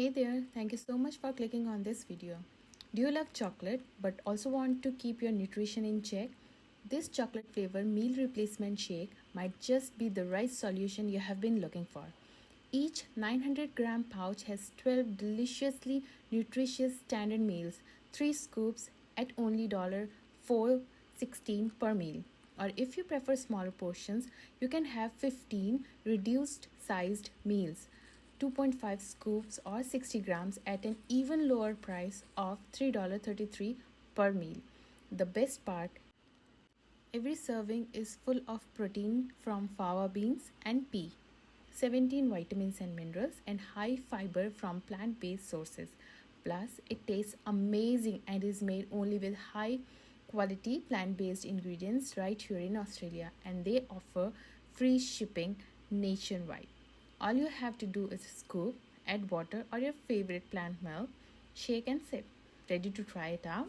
Hey there, thank you so much for clicking on this video. Do you love chocolate but also want to keep your nutrition in check? This chocolate flavor meal replacement shake might just be the right solution you have been looking for. Each 900-gram pouch has 12 deliciously nutritious standard meals, 3 scoops at only $4.16 per meal. Or if you prefer smaller portions, you can have 15 reduced sized meals. 2.5 scoops or 60 grams at an even lower price of $3.33 per meal. The best part, every serving is full of protein from fava beans and pea, 17 vitamins and minerals, and high fiber from plant based sources. Plus, it tastes amazing and is made only with high quality plant based ingredients right here in Australia, and they offer free shipping nationwide. All you have to do is scoop, add water or your favorite plant milk, shake and sip. Ready to try it out?